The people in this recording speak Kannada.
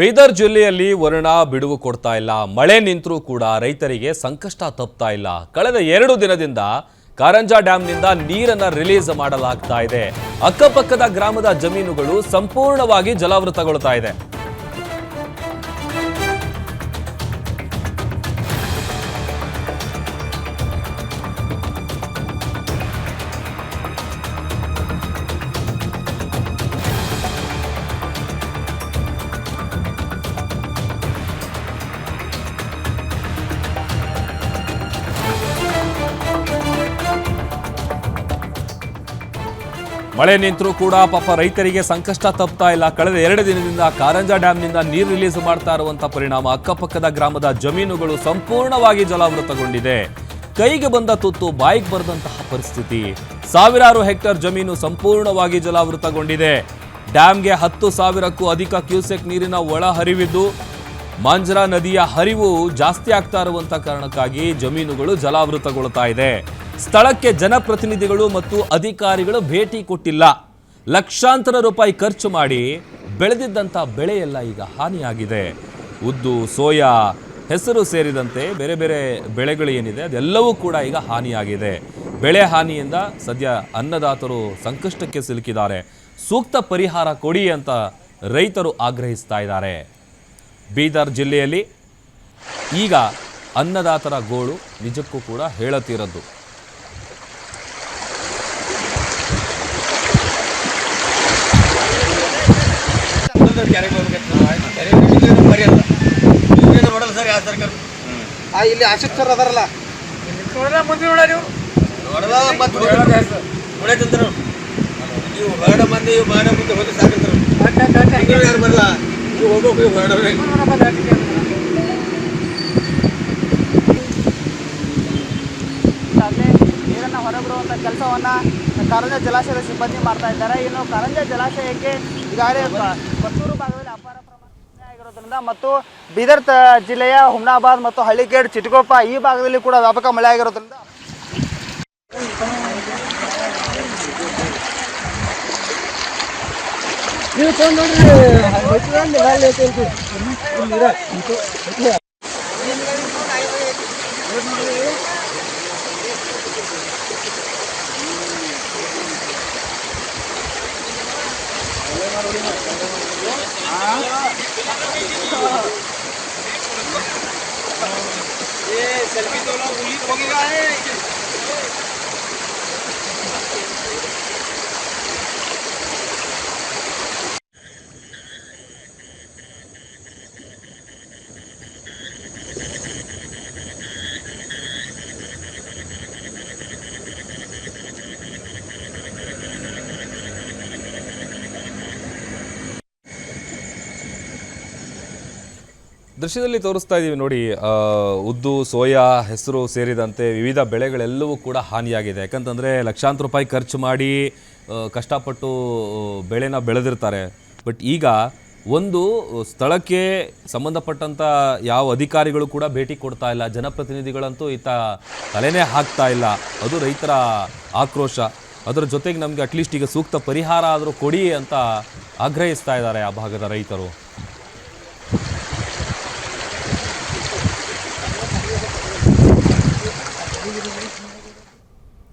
ಬೀದರ್ ಜಿಲ್ಲೆಯಲ್ಲಿ ವರುಣ ಬಿಡುವು ಕೊಡ್ತಾ ಇಲ್ಲ. ಮಳೆ ನಿಂತರೂ ಕೂಡ ರೈತರಿಗೆ ಸಂಕಷ್ಟ ತಪ್ತಾ ಇಲ್ಲ. ಕಳೆದ 2 ದಿನದಿಂದ ಕಾರಂಜಾ ಡ್ಯಾಂನಿಂದ ನೀರನ್ನು ರಿಲೀಸ್ ಮಾಡಲಾಗ್ತಾ ಇದೆ. ಅಕ್ಕಪಕ್ಕದ ಗ್ರಾಮದ ಜಮೀನುಗಳು ಸಂಪೂರ್ಣವಾಗಿ ಜಲಾವೃತಗೊಳ್ತಾ ಇದೆ. ಮಳೆ ನಿಂತರೂ ಕೂಡ ಪಾಪ ರೈತರಿಗೆ ಸಂಕಷ್ಟ ತಪ್ತಾ ಇಲ್ಲ. ಕಳೆದ 2 ದಿನದಿಂದ ಕಾರಂಜಾ ಡ್ಯಾಂನಿಂದ ನೀರು ರಿಲೀಸ್ ಮಾಡ್ತಾ ಇರುವಂತಹ ಪರಿಣಾಮ ಅಕ್ಕಪಕ್ಕದ ಗ್ರಾಮದ ಜಮೀನುಗಳು ಸಂಪೂರ್ಣವಾಗಿ ಜಲಾವೃತಗೊಂಡಿದೆ. ಕೈಗೆ ಬಂದ ತುತ್ತು ಬಾಯಿಗೆ ಬರೆದಂತಹ ಪರಿಸ್ಥಿತಿ. ಸಾವಿರಾರು ಹೆಕ್ಟೇರ್ ಜಮೀನು ಸಂಪೂರ್ಣವಾಗಿ ಜಲಾವೃತಗೊಂಡಿದೆ. ಡ್ಯಾಂಗೆ 10,000ಕ್ಕೂ ಅಧಿಕ ಕ್ಯೂಸೆಕ್ ನೀರಿನ ಒಳ ಹರಿವಿದ್ದು ಮಾಂಜ್ರಾ ನದಿಯ ಹರಿವು ಜಾಸ್ತಿ ಆಗ್ತಾ ಇರುವಂತಹ ಕಾರಣಕ್ಕಾಗಿ ಜಮೀನುಗಳು ಜಲಾವೃತಗೊಳ್ತಾ ಇದೆ. ಸ್ಥಳಕ್ಕೆ ಜನಪ್ರತಿನಿಧಿಗಳು ಮತ್ತು ಅಧಿಕಾರಿಗಳು ಭೇಟಿ ಕೊಟ್ಟಿಲ್ಲ. ಲಕ್ಷಾಂತರ ರೂಪಾಯಿ ಖರ್ಚು ಮಾಡಿ ಬೆಳೆದಿದ್ದಂಥ ಬೆಳೆಯೆಲ್ಲ ಈಗ ಹಾನಿಯಾಗಿದೆ. ಉದ್ದು, ಸೋಯಾ, ಹೆಸರು ಸೇರಿದಂತೆ ಬೇರೆ ಬೇರೆ ಬೆಳೆಗಳು ಏನಿದೆ ಅದೆಲ್ಲವೂ ಕೂಡ ಈಗ ಹಾನಿಯಾಗಿದೆ. ಬೆಳೆ ಹಾನಿಯಿಂದ ಸದ್ಯ ಅನ್ನದಾತರು ಸಂಕಷ್ಟಕ್ಕೆ ಸಿಲುಕಿದ್ದಾರೆ. ಸೂಕ್ತ ಪರಿಹಾರ ಕೊಡಿ ಅಂತ ರೈತರು ಆಗ್ರಹಿಸ್ತಾ ಇದ್ದಾರೆ. ಬೀದರ್ ಜಿಲ್ಲೆಯಲ್ಲಿ ಈಗ ಅನ್ನದಾತರ ಗೋಳು ನಿಜಕ್ಕೂ ಕೂಡ ಹೇಳತೀರದ್ದು. ಇಲ್ಲಿ ಆಸಕ್ತರು ಅದಾರಲ್ಲ ಮುಂದೆ ನೋಡ್ರಿ ನೀವು ಹೊರಡ ಮಂದಿ ಮಾಡ ಮುಂದೆ ಹೋಗಿ ಸಾಕಿರ್ತಾರೆ ಬರಲ್ಲ ನೀವು ಹೋಗ್ಬೇಕು ಹೊರಡವ್ರೆ. ನೀರನ್ನು ಹೊರಬಿಡುವಂಥ ಕೆಲಸವನ್ನು ಕಾರಂಜಾ ಜಲಾಶಯದ ಸಿಬ್ಬಂದಿ ಮಾಡ್ತಾ ಇದ್ದಾರೆ. ಇನ್ನು ಕಾರಂಜಾ ಜಲಾಶಯಕ್ಕೆ ಈಗಾಗಲೇ ಕೊತ್ತೂರು ಭಾಗದಲ್ಲಿ ಅಪಾರ ಪ್ರಮಾಣ ಆಗಿರೋದ್ರಿಂದ ಮತ್ತು ಬೀದರ್ ಜಿಲ್ಲೆಯ ಹುಮ್ನಾಬಾದ್ ಮತ್ತು ಹಳ್ಳಿಗೇಡ್, ಚಿಟಗೋಪ ಈ ಭಾಗದಲ್ಲಿ ಕೂಡ ವ್ಯಾಪಕ ಮಳೆ ಆಗಿರೋದ್ರಿಂದ सेल्फी तो लोग होगेगा है। ದೃಶ್ಯದಲ್ಲಿ ತೋರಿಸ್ತಾ ಇದ್ದೀವಿ ನೋಡಿ. ಉದ್ದು, ಸೋಯಾ, ಹೆಸರು ಸೇರಿದಂತೆ ವಿವಿಧ ಬೆಳೆಗಳೆಲ್ಲವೂ ಕೂಡ ಹಾನಿಯಾಗಿದೆ. ಯಾಕಂತಂದರೆ ಲಕ್ಷಾಂತರ ರೂಪಾಯಿ ಖರ್ಚು ಮಾಡಿ ಕಷ್ಟಪಟ್ಟು ಬೆಳೆನ ಬೆಳೆದಿರ್ತಾರೆ. ಬಟ್ ಈಗ ಒಂದು ಸ್ಥಳಕ್ಕೆ ಸಂಬಂಧಪಟ್ಟಂಥ ಯಾವ ಅಧಿಕಾರಿಗಳು ಕೂಡ ಭೇಟಿ ಕೊಡ್ತಾ ಇಲ್ಲ. ಜನಪ್ರತಿನಿಧಿಗಳಂತೂ ತಲೆನೇ ಹಾಕ್ತಾ ಇಲ್ಲ. ಅದು ರೈತರ ಆಕ್ರೋಶ. ಅದರ ಜೊತೆಗೆ ನಮಗೆ ಅಟ್ಲೀಸ್ಟ್ ಈಗ ಸೂಕ್ತ ಪರಿಹಾರ ಆದರೂ ಕೊಡಿ ಅಂತ ಆಗ್ರಹಿಸ್ತಾ ಇದ್ದಾರೆ ಆ ಭಾಗದ ರೈತರು.